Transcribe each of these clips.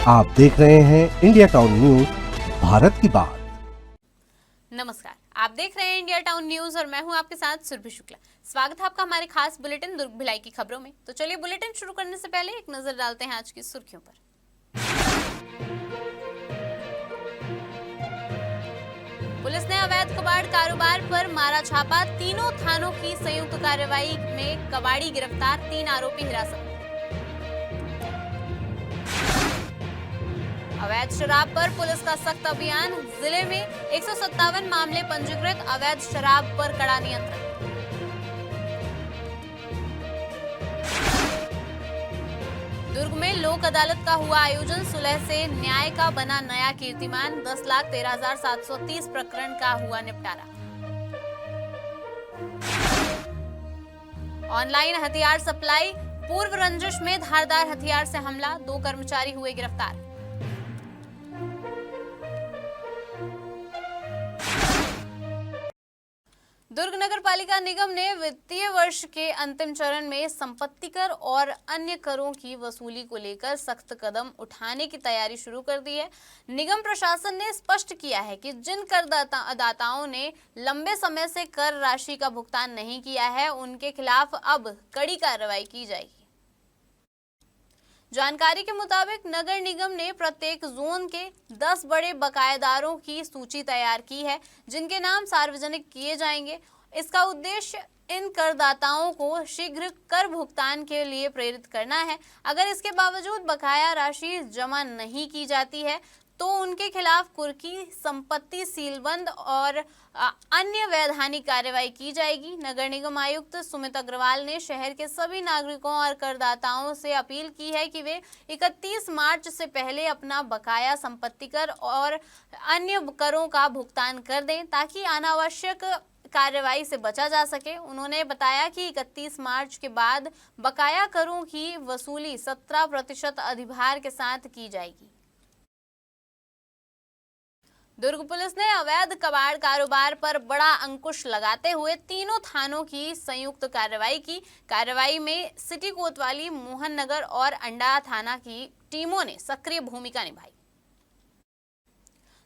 आप देख रहे हैं इंडिया टाउन न्यूज, भारत की बात। नमस्कार, आप देख रहे हैं इंडिया टाउन न्यूज और मैं हूं आपके साथ सुरभि शुक्ला। स्वागत है आपका हमारे खास बुलेटिन दुर्ग भिलाई की खबरों में। तो चलिए बुलेटिन शुरू करने से पहले एक नजर डालते हैं आज की सुर्खियों पर। पुलिस ने अवैध कबाड़ कारोबार पर मारा छापा, तीनों थानों की संयुक्त कार्रवाई में कबाड़ी गिरफ्तार, 3 आरोपी हिरासत में। अवैध शराब पर पुलिस का सख्त अभियान, जिले में 157 मामले पंजीकृत, अवैध शराब पर कड़ा नियंत्रण। दुर्ग में लोक अदालत का हुआ आयोजन, सुलह से न्याय का बना नया कीर्तिमान, 10,13,730 प्रकरण का हुआ निपटारा। ऑनलाइन हथियार सप्लाई, पूर्व रंजिश में धारदार हथियार से हमला, 2 कर्मचारी हुए गिरफ्तार। दुर्ग नगर पालिका निगम ने वित्तीय वर्ष के अंतिम चरण में संपत्ति कर और अन्य करों की वसूली को लेकर सख्त कदम उठाने की तैयारी शुरू कर दी है। निगम प्रशासन ने स्पष्ट किया है कि जिन करदाताओं ने लंबे समय से कर राशि का भुगतान नहीं किया है, उनके खिलाफ अब कड़ी कार्रवाई की जाएगी। जानकारी के मुताबिक नगर निगम ने प्रत्येक जोन के 10 बड़े बकायेदारों की सूची तैयार की है, जिनके नाम सार्वजनिक किए जाएंगे। इसका उद्देश्य इन करदाताओं को शीघ्र कर भुगतान के लिए प्रेरित करना है। अगर इसके बावजूद बकाया राशि जमा नहीं की जाती है तो उनके खिलाफ कुर्की, संपत्ति सीलबंद और अन्य वैधानिक कार्रवाई की जाएगी। नगर निगम आयुक्त सुमित अग्रवाल ने शहर के सभी नागरिकों और करदाताओं से अपील की है कि वे 31 मार्च से पहले अपना बकाया संपत्ति कर और अन्य करों का भुगतान कर दें, ताकि अनावश्यक कार्रवाई से बचा जा सके। उन्होंने बताया कि 31 मार्च के बाद बकाया करों की वसूली 17% अधिभार के साथ की जाएगी। दुर्ग पुलिस ने अवैध कबाड़ कारोबार पर बड़ा अंकुश लगाते हुए तीनों थानों की संयुक्त कार्रवाई की। कार्रवाई में सिटी कोतवाली, मोहन नगर और अंडा थाना की टीमों ने सक्रिय भूमिका निभाई।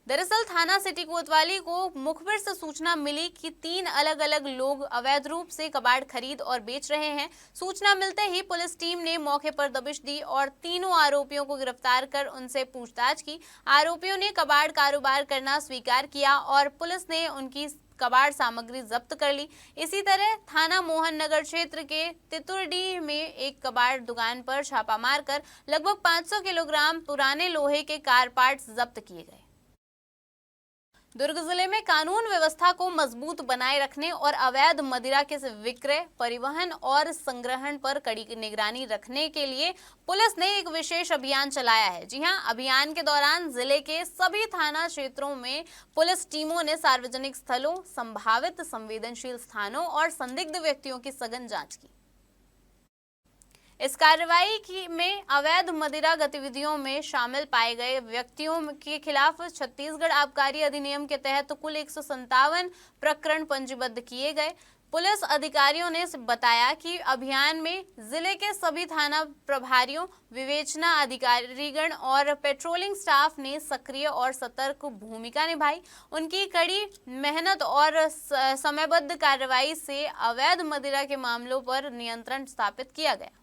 दरअसल थाना सिटी कोतवाली को मुखबिर से सूचना मिली कि 3 अलग अलग लोग अवैध रूप से कबाड़ खरीद और बेच रहे हैं। सूचना मिलते ही पुलिस टीम ने मौके पर दबिश दी और तीनों आरोपियों को गिरफ्तार कर उनसे पूछताछ की। आरोपियों ने कबाड़ कारोबार करना स्वीकार किया और पुलिस ने उनकी कबाड़ सामग्री जब्त कर ली। इसी तरह थाना मोहन नगर क्षेत्र के तितुरडीह में एक कबाड़ दुकान पर छापा मारकर लगभग 500 किलोग्राम पुराने लोहे के कार पार्ट्स जब्त किए गए। दुर्ग जिले में कानून व्यवस्था को मजबूत बनाए रखने और अवैध मदिरा के विक्रय, परिवहन और संग्रहण पर कड़ी निगरानी रखने के लिए पुलिस ने एक विशेष अभियान चलाया है। जी हां, अभियान के दौरान जिले के सभी थाना क्षेत्रों में पुलिस टीमों ने सार्वजनिक स्थलों, संभावित संवेदनशील स्थानों और संदिग्ध व्यक्तियों की सघन जांच की। इस कार्रवाई में अवैध मदिरा गतिविधियों में शामिल पाए गए व्यक्तियों के खिलाफ छत्तीसगढ़ आबकारी अधिनियम के तहत कुल 157 प्रकरण पंजीबद्ध किए गए। पुलिस अधिकारियों ने बताया कि अभियान में जिले के सभी थाना प्रभारियों, विवेचना अधिकारीगण और पेट्रोलिंग स्टाफ ने सक्रिय और सतर्क भूमिका निभाई। उनकी कड़ी मेहनत और समयबद्ध कार्रवाई से अवैध मदिरा के मामलों पर नियंत्रण स्थापित किया गया।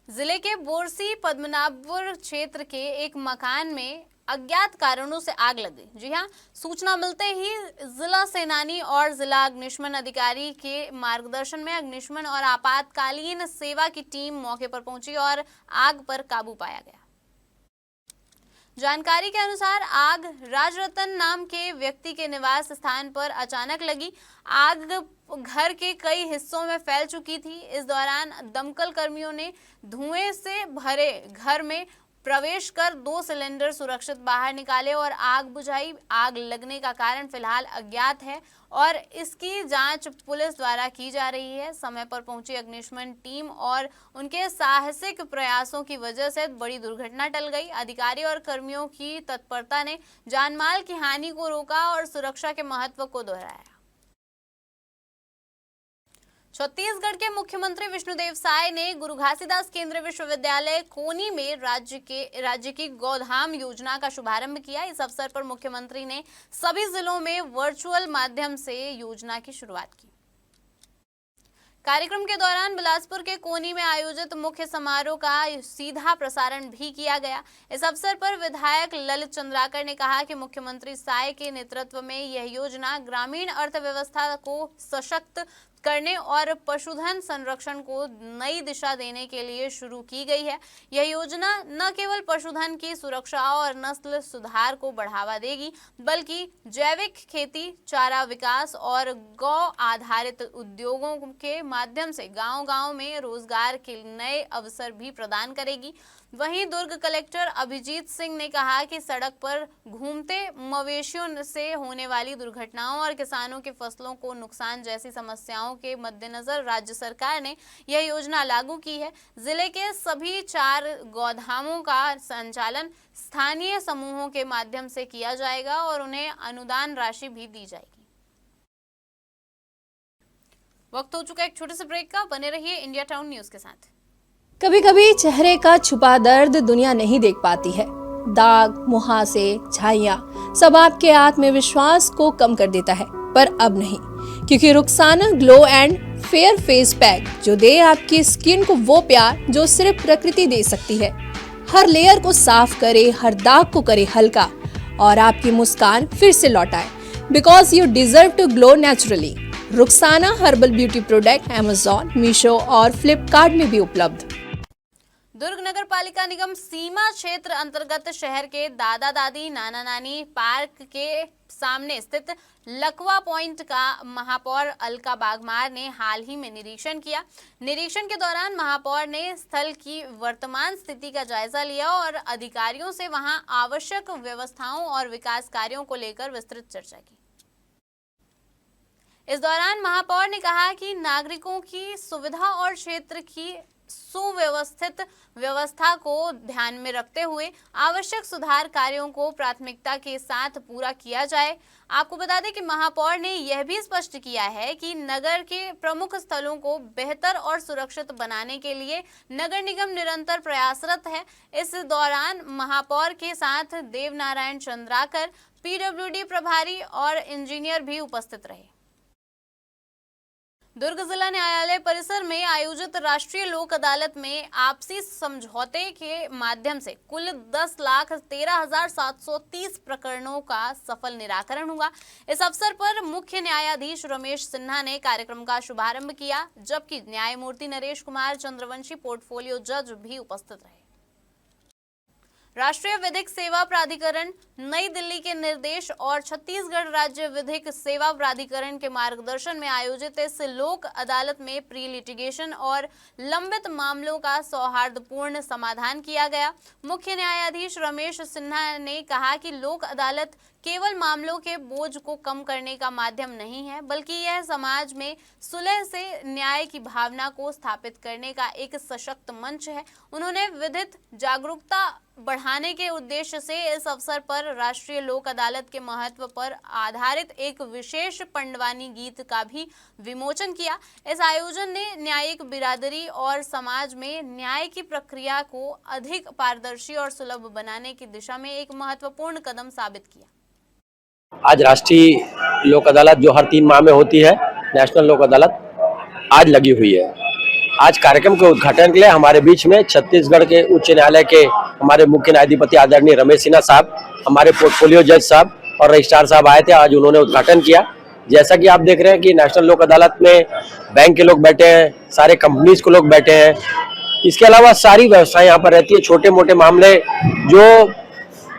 जिले के बोरसी पद्मनाभपुर क्षेत्र के एक मकान में अज्ञात कारणों से आग लग गई। जी हां, सूचना मिलते ही जिला सेनानी और जिला अग्निशमन अधिकारी के मार्गदर्शन में अग्निशमन और आपातकालीन सेवा की टीम मौके पर पहुंची और आग पर काबू पाया गया। जानकारी के अनुसार आग राजरतन नाम के व्यक्ति के निवास स्थान पर अचानक लगी। आग घर के कई हिस्सों में फैल चुकी थी। इस दौरान दमकल कर्मियों ने धुएं से भरे घर में प्रवेश कर 2 सिलेंडर सुरक्षित बाहर निकाले और आग बुझाई। आग लगने का कारण फिलहाल अज्ञात है और इसकी जांच पुलिस द्वारा की जा रही है। समय पर पहुंची अग्निशमन टीम और उनके साहसिक प्रयासों की वजह से बड़ी दुर्घटना टल गई। अधिकारी और कर्मियों की तत्परता ने जानमाल की हानि को रोका और सुरक्षा के महत्व को दोहराया। छत्तीसगढ़ के मुख्यमंत्री विष्णुदेव साय ने गुरु घासीदास केंद्रीय विश्वविद्यालय कोनी में राज्य की गौधाम योजना का शुभारंभ किया। इस अवसर पर मुख्यमंत्री ने सभी जिलों में वर्चुअल माध्यम से योजना की शुरुआत की। कार्यक्रम के दौरान बिलासपुर के कोनी में आयोजित मुख्य समारोह का सीधा प्रसारण भी किया गया। इस अवसर पर विधायक ललित चंद्राकर ने कहा कि मुख्यमंत्री साय के नेतृत्व में यह योजना ग्रामीण अर्थव्यवस्था को सशक्त करने और पशुधन संरक्षण को नई दिशा देने के लिए शुरू की गई है। यह योजना न केवल पशुधन की सुरक्षा और नस्ल सुधार को बढ़ावा देगी, बल्कि जैविक खेती, चारा विकास और गौ आधारित उद्योगों के माध्यम से गांव-गांव में रोजगार के नए अवसर भी प्रदान करेगी। वहीं दुर्ग कलेक्टर अभिजीत सिंह ने कहा कि सड़क पर घूमते मवेशियों से होने वाली दुर्घटनाओं और किसानों की फसलों को नुकसान जैसी समस्याओं के मद्देनजर राज्य सरकार ने यह योजना लागू की है। जिले के सभी 4 गौधामों का संचालन स्थानीय समूहों के माध्यम से किया जाएगा और उन्हें अनुदान राशि भी दी जाएगी। वक्त हो चुका है एक छोटे से ब्रेक का। बने रहिए इंडिया टाउन न्यूज के साथ। कभी कभी चेहरे का छुपा दर्द दुनिया नहीं देख पाती है। दाग, मुहासे, झाइयां सब आपके आत्मविश्वास को कम कर देता है, पर अब नहीं, क्योंकि Rukhsana glow and fair face pack जो दे आपकी स्किन को वो प्यार जो सिर्फ प्रकृति दे सकती है। हर लेयर को साफ करे, हर दाग को करे हल्का और आपकी मुस्कान फिर से लौटाए। Because you deserve to glow naturally. Rukhsana herbal beauty product Amazon, Meesho और फ्लिपकार्ट में भी उपलब्ध। दुर्ग नगर पालिका निगम सीमा क्षेत्र अंतर्गत शहर के दादा दादी नाना नानी पार्क के सामने स्थित लकवा पॉइंट का महापौर अलका बागमार ने हाल ही में निरीक्षण किया। निरीक्षण के दौरान महापौर ने स्थल की वर्तमान स्थिति का जायजा लिया और अधिकारियों से वहां आवश्यक व्यवस्थाओं और विकास कार्यों को लेकर विस्तृत चर्चा की। इस दौरान महापौर ने कहा कि नागरिकों की सुविधा और क्षेत्र की सुव्यवस्थित व्यवस्था को ध्यान में रखते हुए आवश्यक सुधार कार्यों को प्राथमिकता के साथ पूरा किया जाए। आपको बता दें कि महापौर ने यह भी स्पष्ट किया है कि नगर के प्रमुख स्थलों को बेहतर और सुरक्षित बनाने के लिए नगर निगम निरंतर प्रयासरत है। इस दौरान महापौर के साथ देवनारायण चंद्राकर, पीडब्ल्यूडी प्रभारी और इंजीनियर भी उपस्थित रहे। दुर्ग जिला न्यायालय परिसर में आयोजित राष्ट्रीय लोक अदालत में आपसी समझौते के माध्यम से कुल 10,13,730 प्रकरणों का सफल निराकरण हुआ। इस अवसर पर मुख्य न्यायाधीश रमेश सिन्हा ने कार्यक्रम का शुभारंभ किया, जबकि न्यायमूर्ति नरेश कुमार चंद्रवंशी पोर्टफोलियो जज भी उपस्थित रहे। राष्ट्रीय विधिक सेवा प्राधिकरण नई दिल्ली के निर्देश और छत्तीसगढ़ राज्य विधिक सेवा प्राधिकरण के मार्गदर्शन में आयोजित इस लोक अदालत में प्री लिटिगेशन और लंबित मामलों का सौहार्दपूर्ण समाधान किया गया। मुख्य न्यायाधीश रमेश सिन्हा ने कहा कि लोक अदालत केवल मामलों के बोझ को कम करने का माध्यम नहीं है, बल्कि यह समाज में सुलह से न्याय की भावना को स्थापित करने का एक सशक्त मंच है। उन्होंने विधिक जागरूकता बढ़ाने के उद्देश्य से इस अवसर पर राष्ट्रीय लोक अदालत के महत्व पर आधारित एक विशेष पंडवानी गीत का भी विमोचन किया। इस आयोजन ने न्यायिक बिरादरी और समाज में न्याय की प्रक्रिया को अधिक पारदर्शी और सुलभ बनाने की दिशा में एक महत्वपूर्ण कदम साबित किया। आज राष्ट्रीय लोक अदालत जो हर 3 माह में होती है, नेशनल लोक अदालत आज लगी हुई है। आज कार्यक्रम के उद्घाटन के लिए हमारे बीच में छत्तीसगढ़ के उच्च न्यायालय के हमारे मुख्य न्यायाधिपति आदरणीय रमेश सिन्हा साहब, हमारे पोर्टफोलियो जज साहब और रजिस्ट्रार साहब आए थे। आज उन्होंने उद्घाटन किया। जैसा कि आप देख रहे हैं कि नेशनल लोक अदालत में बैंक के लोग बैठे हैं, सारे कंपनीज के लोग बैठे हैं। इसके अलावा सारी व्यवस्थाएं यहाँ पर रहती है। छोटे मोटे मामले जो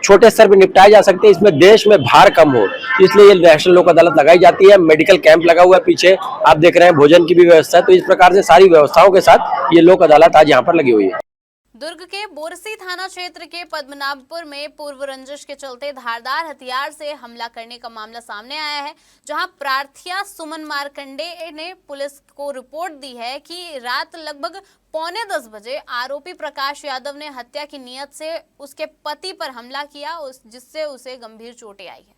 छोटे स्तर पर निपटाए जा सकते हैं, इसमें देश में भार कम हो, इसलिए ये नेशनल लोक अदालत लगाई जाती है। मेडिकल कैंप लगा हुआ है, पीछे आप देख रहे हैं भोजन की भी व्यवस्था है। तो इस प्रकार से सारी व्यवस्थाओं के साथ ये लोक अदालत आज यहाँ पर लगी हुई है। दुर्ग के बोरसी थाना क्षेत्र के पद्मनाभपुर में पूर्व रंजिश के चलते धारदार हथियार से हमला करने का मामला सामने आया है, जहां प्रार्थिया सुमन मार्कंडे ने पुलिस को रिपोर्ट दी है कि रात लगभग 9:45 बजे आरोपी प्रकाश यादव ने हत्या की नीयत से उसके पति पर हमला किया, जिससे उसे गंभीर चोटें आई है।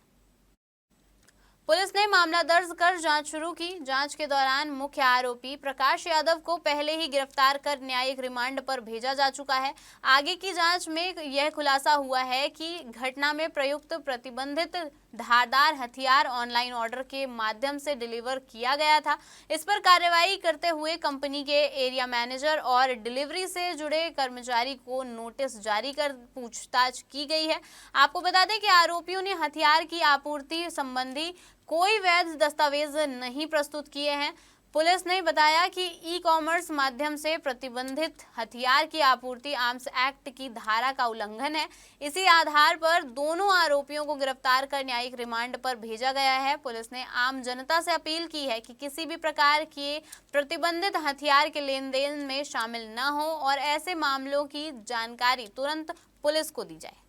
पुलिस ने मामला दर्ज कर जांच शुरू की। जांच के दौरान मुख्य आरोपी प्रकाश यादव को पहले ही गिरफ्तार कर न्यायिक रिमांड पर भेजा जा चुका है। आगे की जांच में यह खुलासा हुआ है कि घटना में प्रयुक्त प्रतिबंधित धारदार हथियार ऑनलाइन ऑर्डर के माध्यम से डिलीवर किया गया था। इस पर कार्रवाई करते हुए कंपनी के एरिया मैनेजर और डिलीवरी से जुड़े कर्मचारी को नोटिस जारी कर पूछताछ की गई है। आपको बता दें कि आरोपियों ने हथियार की आपूर्ति संबंधी कोई वैध दस्तावेज नहीं प्रस्तुत किए हैं। पुलिस ने बताया कि ई कॉमर्स माध्यम से प्रतिबंधित हथियार की आपूर्ति आर्म्स एक्ट की धारा का उल्लंघन है। इसी आधार पर दोनों आरोपियों को गिरफ्तार कर न्यायिक रिमांड पर भेजा गया है। पुलिस ने आम जनता से अपील की है कि किसी भी प्रकार के प्रतिबंधित हथियार के लेन देन में शामिल न हो और ऐसे मामलों की जानकारी तुरंत पुलिस को दी जाए।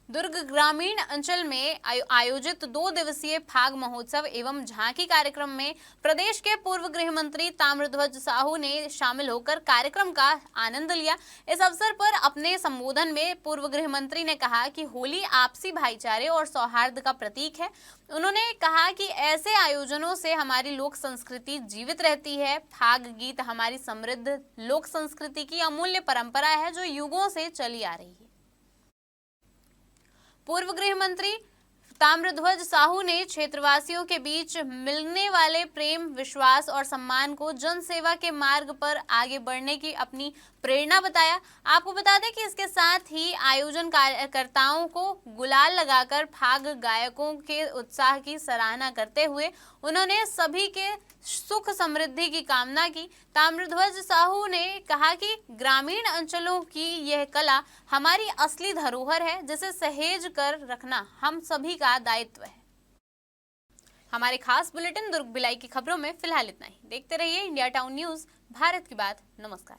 दुर्ग ग्रामीण अंचल में आयोजित 2 दिवसीय फाग महोत्सव एवं झांकी कार्यक्रम में प्रदेश के पूर्व गृह मंत्री ताम्रध्वज साहू ने शामिल होकर कार्यक्रम का आनंद लिया। इस अवसर पर अपने संबोधन में पूर्व गृह मंत्री ने कहा कि होली आपसी भाईचारे और सौहार्द का प्रतीक है। उन्होंने कहा कि ऐसे आयोजनों से हमारी लोक संस्कृति जीवित रहती है। फाग गीत हमारी समृद्ध लोक संस्कृति की अमूल्य परंपरा है जो युगों से चली आ रही है। पूर्व गृह मंत्री ताम्रध्वज साहू ने क्षेत्रवासियों के बीच मिलने वाले प्रेम, विश्वास और सम्मान को जन सेवा के मार्ग पर आगे बढ़ने की अपनी प्रेरणा बताया। आपको बता दें कि इसके साथ ही आयोजन कार्यकर्ताओं को गुलाल लगाकर फाग गायकों के उत्साह की सराहना करते हुए उन्होंने सभी के सुख समृद्धि की कामना की। ताम्रध्वज साहू ने कहा कि ग्रामीण अंचलों की यह कला हमारी असली धरोहर है जिसे सहेज कर रखना हम सभी का दायित्व है। हमारे खास बुलेटिन दुर्ग भिलाई की खबरों में फिलहाल इतना ही। देखते रहिए इंडिया टाउन न्यूज, भारत की बात। नमस्कार।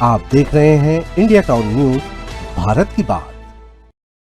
आप देख रहे हैं इंडिया टाउन न्यूज, भारत की बात।